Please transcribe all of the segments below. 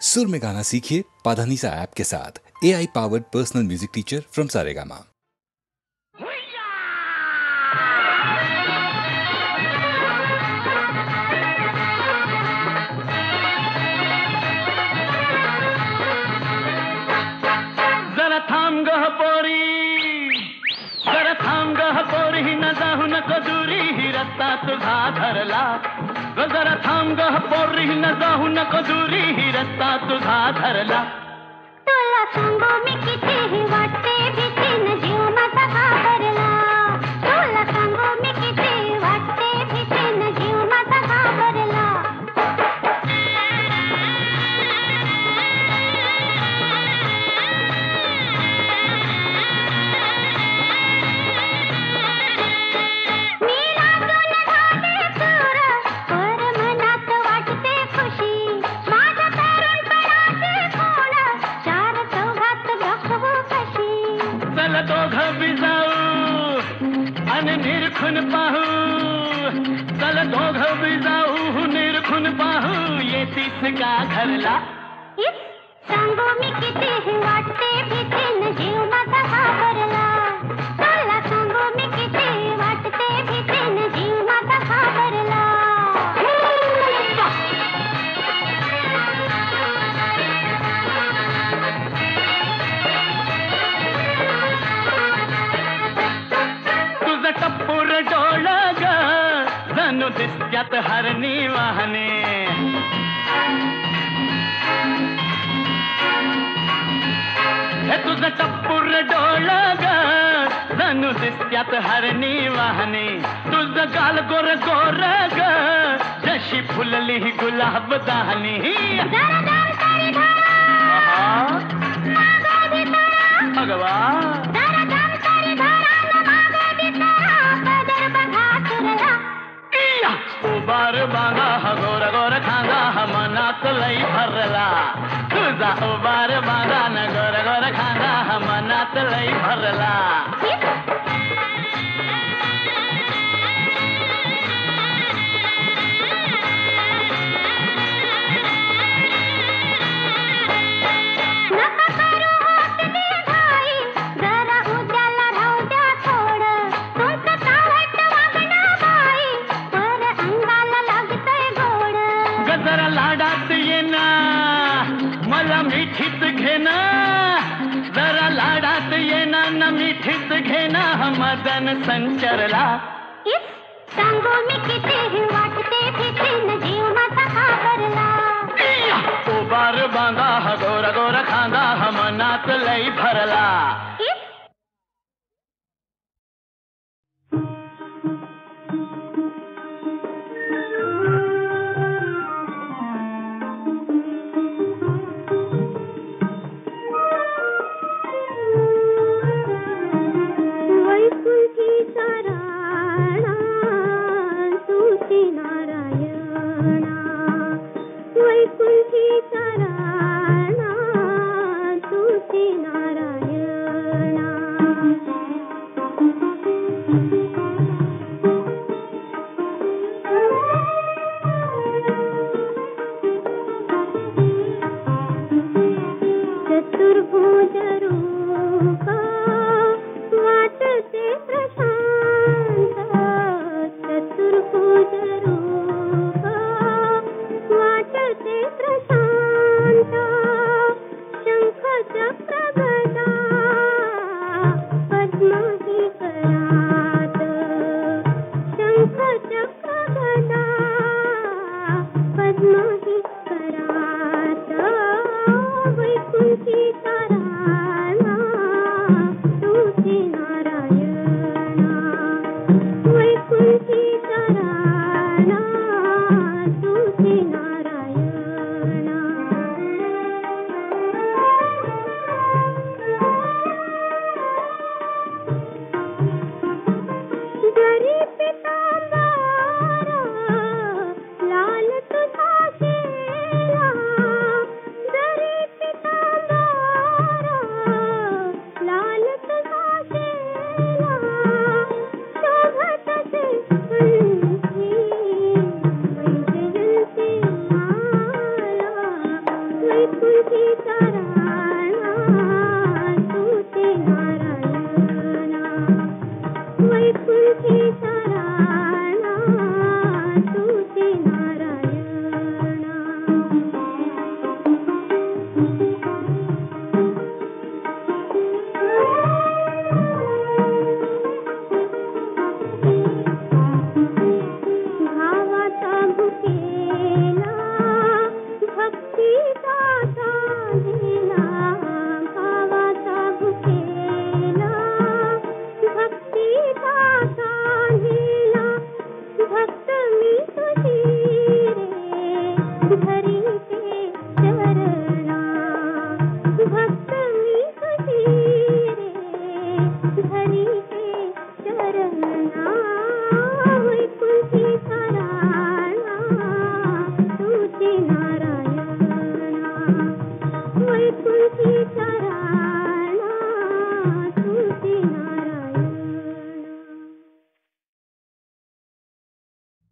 सुर में गाना सीखिए पाधानीसा ऐप के साथ। AI powered personal music teacher from Saregama. जरा थांब गं पोरी, जरा थांब गं पोरी, न जाऊ नको दुरी, ही रस्ता तुझा धरला. जरा थांब गं पोरी, न जाऊ नको दुरी, ही रस्ता तुझा धरला. तुला सांगू मी किती वाटते भीती, न जीव माझा घाबरला. तुला सांगू मी किती वाटते भीती, न जीव माझा घाबरला. निरखून पाहू, चल दोघं बी जाऊ, निरखून पाहू, येतीस का घरला. सांगू मी किती वाटते भीती, न जीव माझा घाबरला. तुला सांगू मी किती वाटते भीती, न जीव माझा घाबरला. टप्पूर डोळ ग जणू दिसत्यात हरणी वाहने. हे तुझं टप्पूर डोळ ग जणू दिसत्यात हरणी वाहने. तुझं गाल गोर गोर ग जशी फुलली गुलाब दाहनी. भगवा उबार बांगा हा गोर गोर खांगा हा मनात लई भरला. तुझा उबार बांगा न गोर गोर खांगा हा मनात लई भरला. लाडात येना मला मिठीत घेना, जरा लाडात येना न मिठीत घेना, मदन संचरला. सांगू मी किती वाटते भीती, न जीव माझा घाबरला. उबार बांधा हा गोरा गोरा खांदा हा मनात लई भरला. लाल तुझा शेला, जरी पितांबरा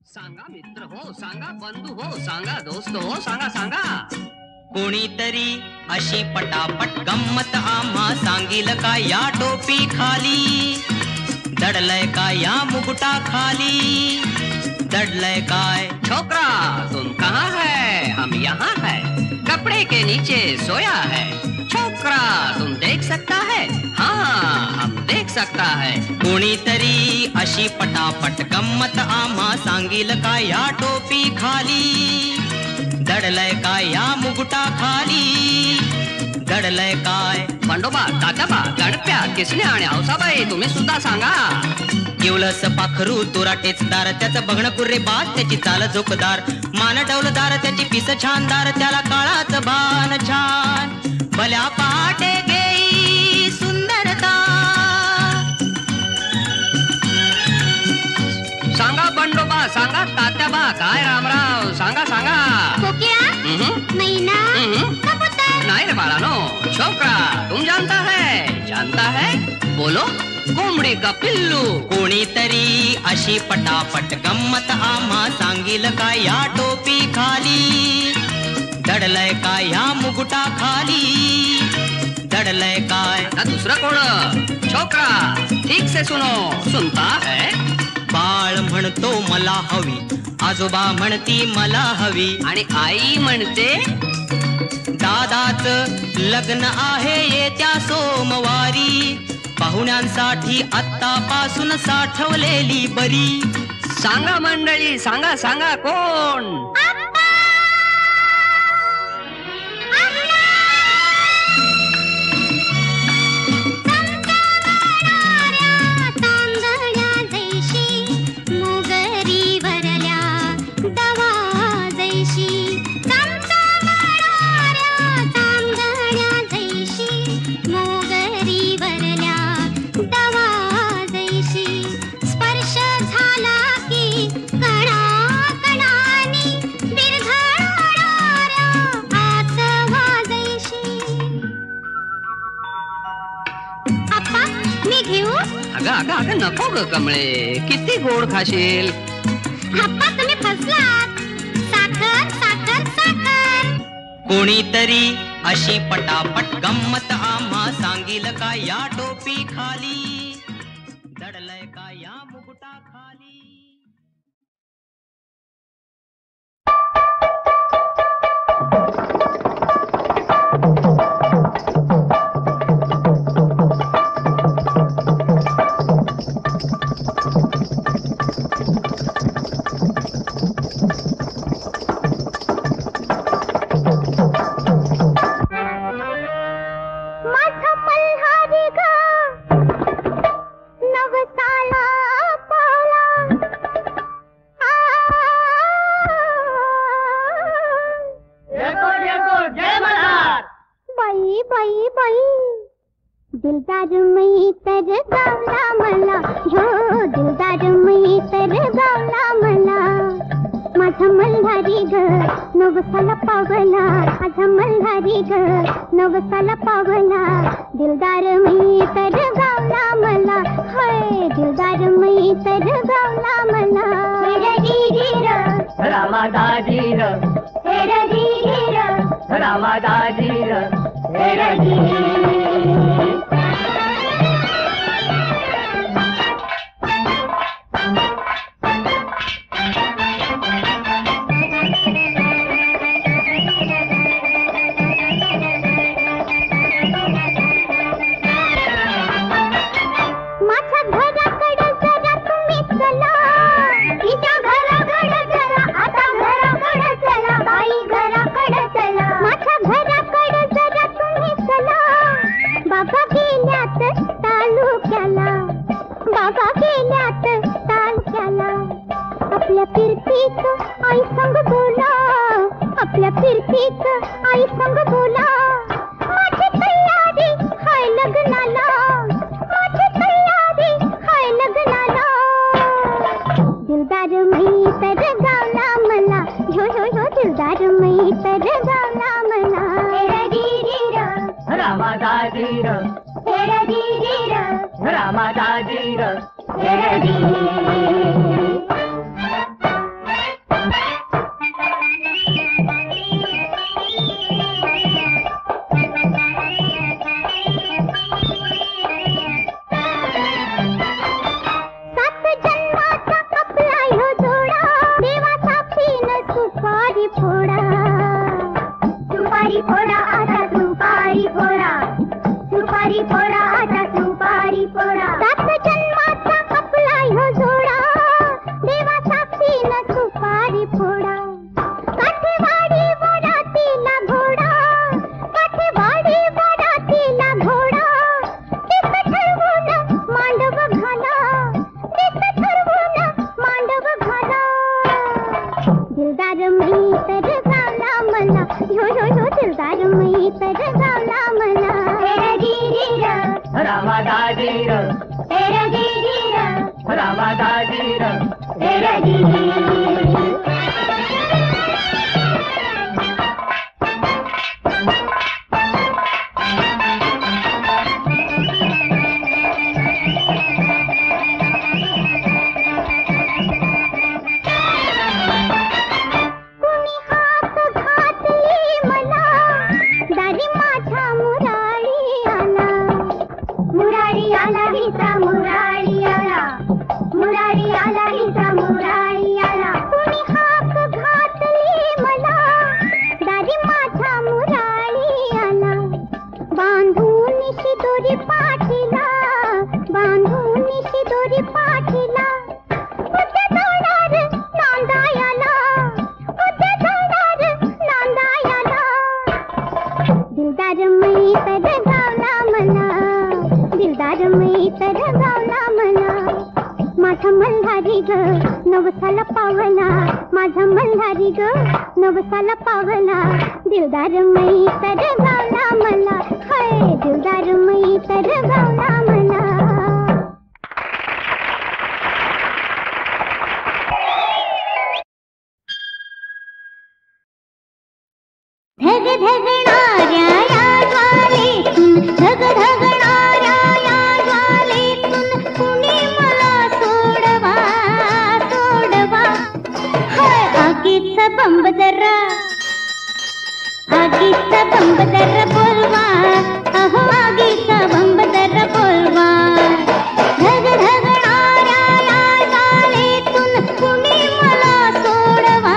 सांगा मित्र हो, सांगा बंधू हो, सांगा दोस्त हो, सांगा सांगा. कोणीतरी अशी पटापट गंमत आम्हा सांगील का या टोपी खाली, दडलय का या मुकुटा खाली, दडलय काय. छोकरा तुम कहाँ है, हम यहाँ है, कपड़े के नीचे सोया है. छोकरा तुम देख सकता है, हाँ हम देख सकता है. कोणीतरी अशी पटापट गंमत आम्हा सांगील का या टोपी खाली, दडलय का या मुकुटा खाली, दडलय काय. बंडोबा, तात्याबा, गणप्या, किसने आणि हौसाबाई तुम्ही सुद्धा सांगा. केवलस पाखरू तुराटेचदार, त्याचं बघणं कुर्रे बात, त्याची चाल झोकदार, मान डौलदार, त्याची पिस छानदार, त्याला काळाच भान छान. भल्या पहाटे गेई सुंदरता. सांगा बंडोबा, सांगा तात्याबा, काय रामराव, सांगा सांगा. कोकिळा, मैना, कबूतर. नहीं रे बाळानो, छोकरा तुम जानता है, बोलो. कोंबडी का पिल्लू. कोणीतरी अशी पटापट गंमत आम्हा सांगील का या टोपी खाली, दडलय का या मुकुटा खाली, दडलय काय. ना दुसरा कोण. छोकरा ठीक से सुनो, सुनता है. बाळ म्हणतो मला हवी, आजोबा म्हणती मला हवी, आणि आई म्हणते दादाच लग्न आहे येत्या सोमवारी, पाहुण्यांसाठी आत्तापासून साठवलेली बरी. सांगा मंडळी, सांगा सांगा कोण. अगं नको ग कमळे, किती गोड खाशील. आप्पा तुम्ही फसलात. साखर साखर साखर. कोणीतरी अशी पटापट गंमत आम्हा सांगील का या टोपी खाली, दडलय का या मुकुटा खाली. दिलदार मी तर गावला मला, हो दिलदार मी तर गावला मला. माझा मल्हारी ग नवसाला पावला, माझा मल्हारी ग नवसाला पावला. दिलदार मी तर गावला मला, होय दिलदार मी तर गावला मला. हेर धीर रामा दाजीर, हेर धीर रामा दाजी र तेरा जी आई संग बोला आपल्या फिरतीत आई संग बोला माझी तयारी हाय लग्नाला माझी तयारी हाय लग्नाला दिलदार मी तर गावला मला हो हो हो दिलदार मी तर गावला मला तेरा दीदी र रामा दाजी र तेरा दीदी र रामा दाजी र तेरा दीदी नवसाला पावला माझा मल्हारी ग नवसाला पावला दिलदार मई तर गावला मला हाय दिलदार मई तर गावला मला धग धगणाऱ्या या ज्वालेतून धग धगणाऱ्या या ज्वालेतून कुणी मला सोडवा सोडवा हाय आगीचा बंब जरा बोलवा अहो आगीचा बंब जरा बोलवा धग धगणाऱ्या या ज्वालेतून कुणी मला सोडवा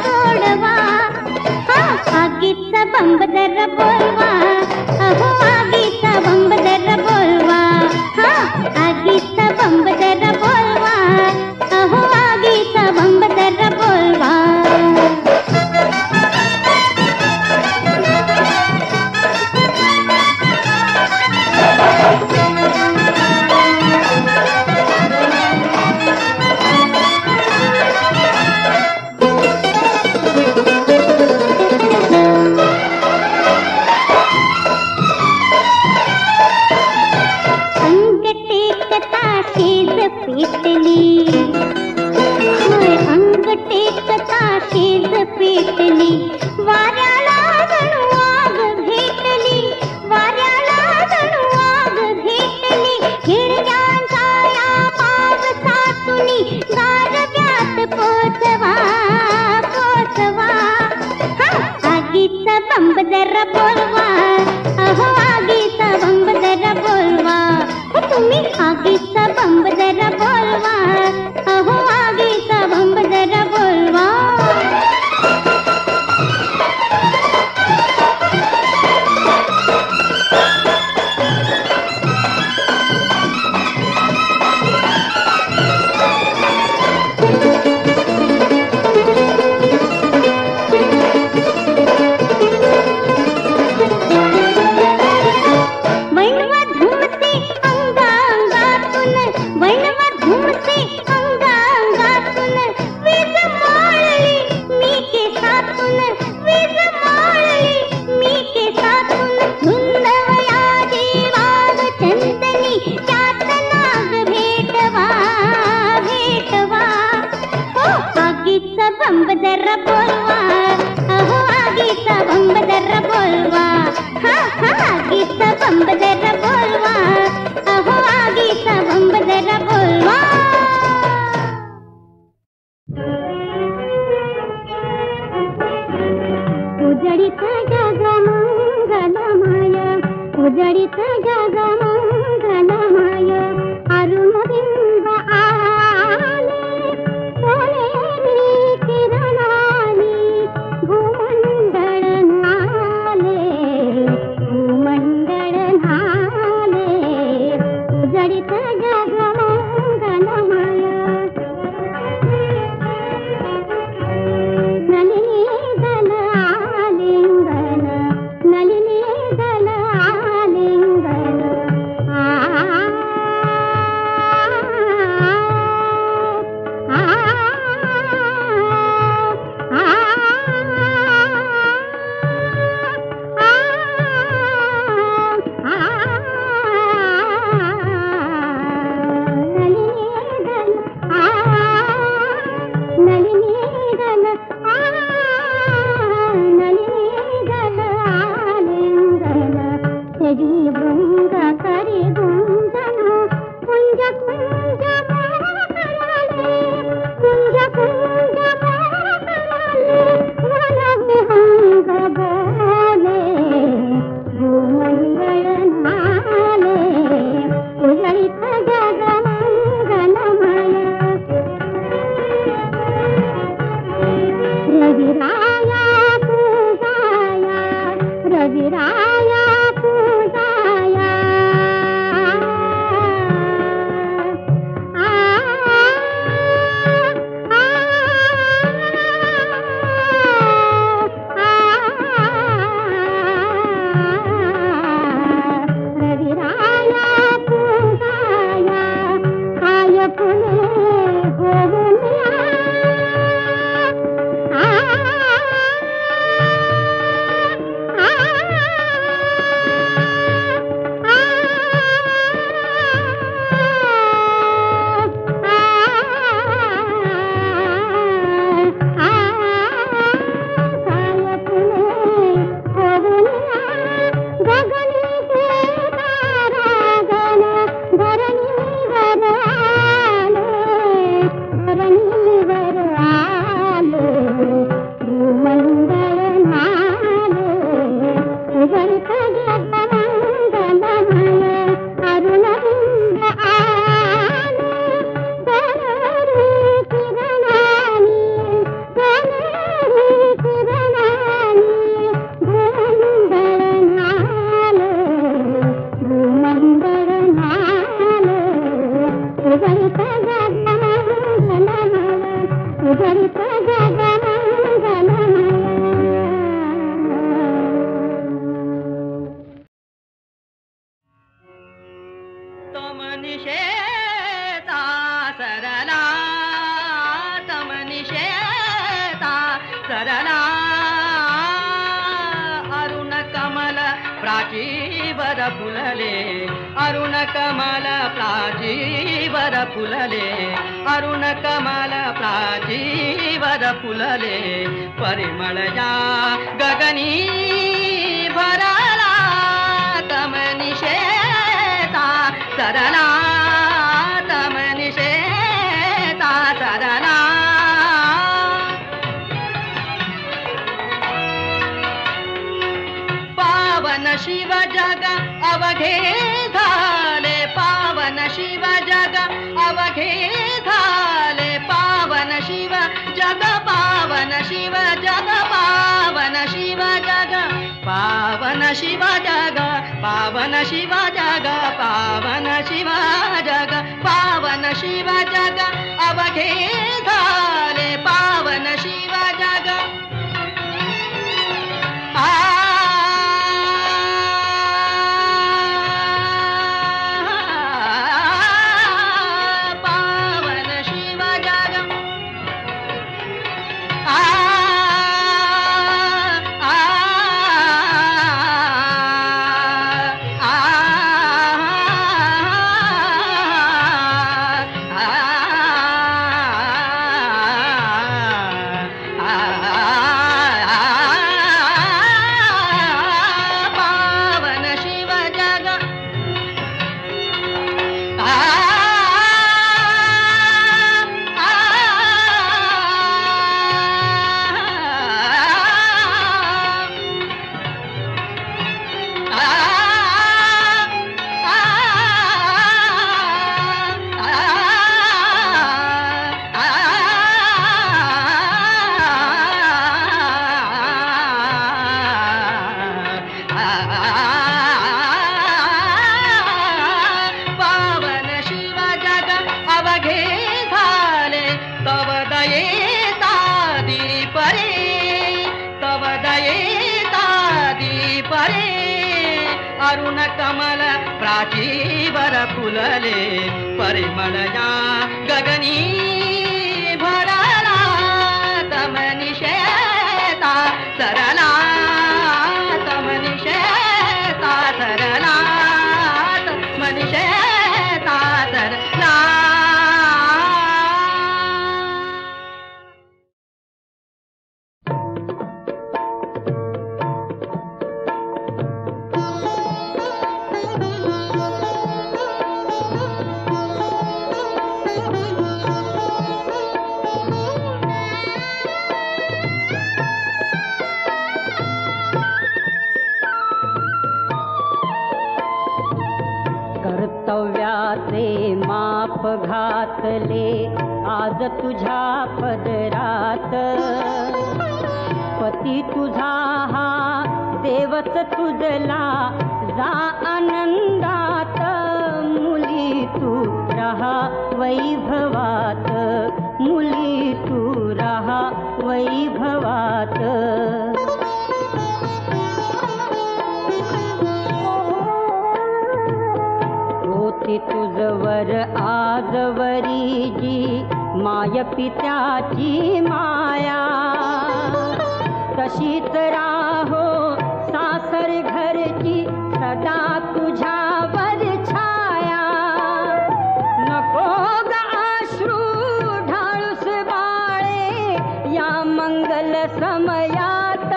सोडवा आगीचा बंब जरा बोलवा अहो आगीचा बंब जरा बोलवा हा आगीचा बंब जरा बोलवा अहो आगीचा बंब जरा बोलवा जरा बोलवा अहो आगीचा बंब जरा बोलवा तुम्ही आगीचा बंब जरा बोलवा अहो आगीचा बंब जरा बोलवा बंब जरा बोलवा अहो आगीचा बंब जरा बोलवा हा आगीचा बंब जरा बोलवा अहो आगीचा बंब जरा बोलवा उजळीत जगमंगलमय उजळीत जगमंगलमय अरुण बिंब आले सोनेरी किरणानी भूमंडळ नाले उजळीत जगमंगलमय नलिनी दल आलिंगन नलिनी दल आलिंगन अरुण कमल प्राचीवर फुलले अरुण कमल प्राचीवर फुलले परिमळ या गगनी भरला तम निषेता सरला तम निषेता सरला पावन शिव जग अवघे झाले, पावन शिव जग अवघे झाले, पावन शिव जग, पावन शिव जग, पावन शिव जग, पावन शिव जग, पावन शिव जग, पावन शिव जग, पावन शिव जग अवघे झाले, पावन शिव जग. अरुण कमल प्राचीवर फुलले, परिमळया गगनी भरला, तमनिशेता सरला, तमनिशेता सरला, तमनिशेता सरला. कर्तव्याचे माप घातले आज तुझ्या पदरात, पती तुझा हा देवच तुझला जा आनंदात, मुली तू रहा वैभवात, मुली तू रहा वैभवात. होती तुझवर आजवरी जी माय पित्याची माया, तशीच राहो सासर घरची सदा तुझ्यावर छाया. नको ग अश्रू ढाळूस बाळे या मंगल समयात,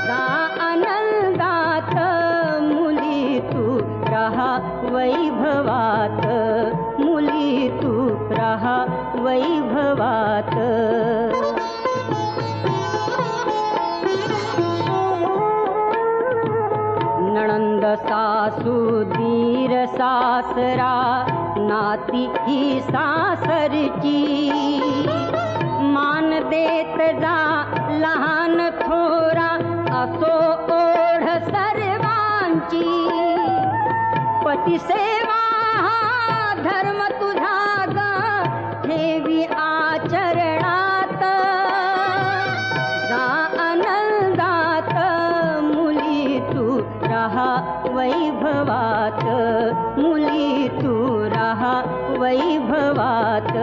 जा आनंदात, मुली तू रहा वैभवात, मुली तू रहा वैभवात. नणंद सासू दीर सासरा नाती ही सासरची, मान देत जा लहान थोरा असो ओढ सर्वांची. पती सेवा हा धर्म तुझा ग ठेवी आचरणात, जा आनंदात, मुली तू रहा वैभवात, मुली तू रहा वैभवात.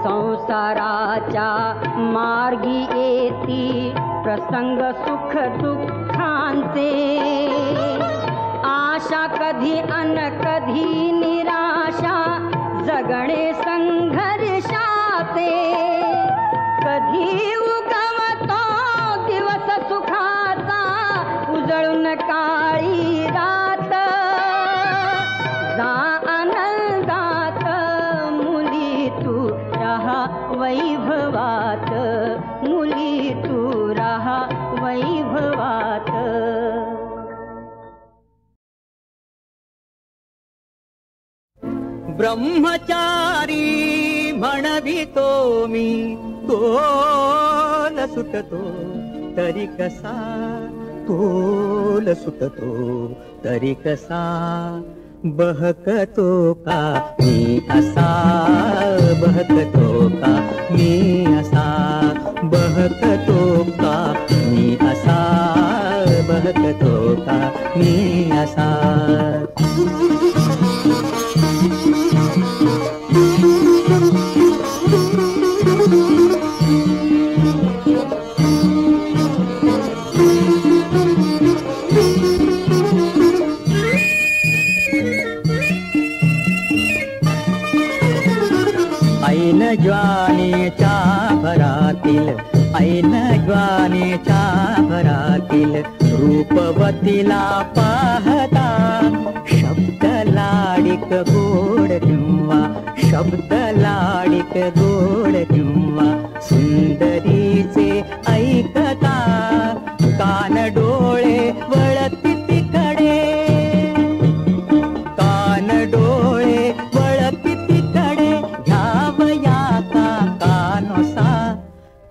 संसाराच्या मार्गी येती प्रसंग सुख दुःखांचे, आशा कधी अन कधी निराशा, जगणे संघर्षाचे. कधी उगवतो दिवस सुखाचा, उजळून काळी रात, जा आनंदात, मुली तू रहा वैभवात, मुली तू राहा वैभवात. ब्रह्मचारी म्हणवितो मी, तोल सुटतो तरी कसा, तोल सुटतो तरी कसा. बहकतो का मी असा, बहकतो का मी असा, बहकतो का मी असा, बहकतो का मी असा. ऐन ज्वानीच्या भरातील, ऐन ज्वानीच्या भरातील रूपवतीला पाहता, शब्द लाडिक गोड किंवा, शब्द लाडिक गोड किंवा, सुंदरीचे ऐकता कान डोळे वळती तिकडे, कान डोळे वळती तिकडे. घ्यावया का कानोसा,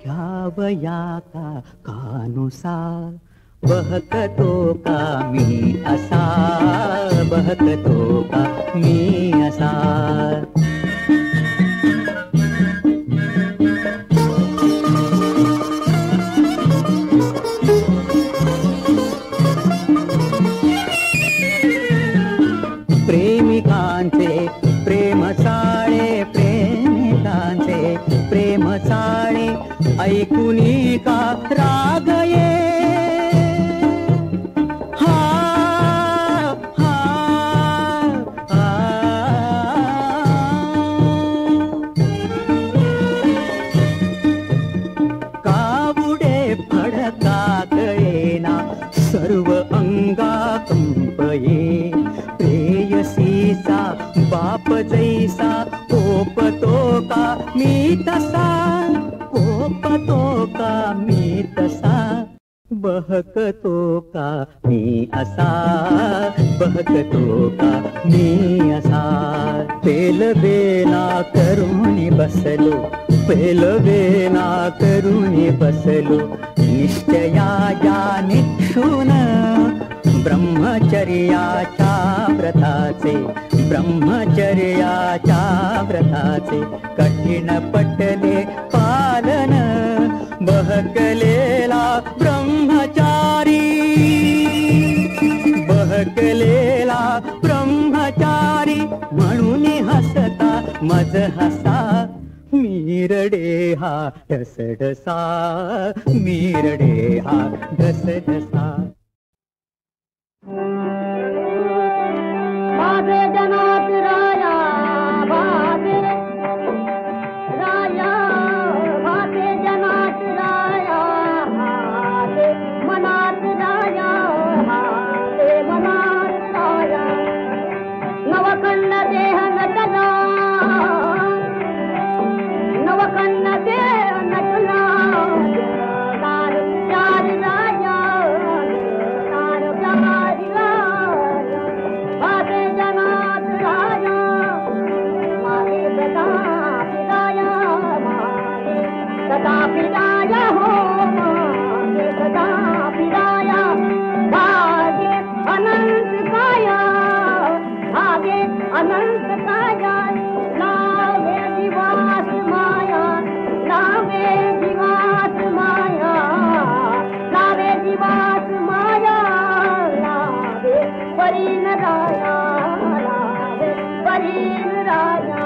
घ्यावया का कानोसा. बहकतो का मी असा, बहकतो का मी असा. प्रेमिकांचे प्रेम साळे, प्रेमिकांचे प्रेम साळे ऐकुनी का राग ये. कावडे फडका कळेना, सर्व अंगा कंपये. प्रेयसीचा बाप जैसा, कोपतो का मी तसा, कोपतो का मी तसा. बहकतो का मी असा, बहकतो का मी असा. पेलवेना करून बसलो, पेलवेना करून बसलो, निश्चया या निक्षून. ब्रह्मचर्याच्या व्रताचे, ब्रह्मचर्याच्या व्रताचे कठीण पटले पालन. बहकलेला ब्रह्मचारी, बहकलेला ब्रह्मचारी म्हणून हसता मज हसा. मीरडे हा ढसढसा, मीरडे हा ढसढसा. भादे जनात राया, भादे राया, भादे जनात राया, भादे मनात राया, भादे मनात राया. नवखंड देह नटला, नवखंड देह नटला. तार प्यार राया, तार प्यार राया. भादे जनात राया, मागे सदा पिराया, मागे सदा पिराया हो, मागे सदा पिराया. भागे अनंत काया, भागे अनंत काया. लावे दिवास माया, लावे दिवास माया, लावे दिवास माया. लावे परीन राया, लावे परीन राया.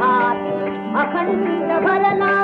हाती अखंड भरला,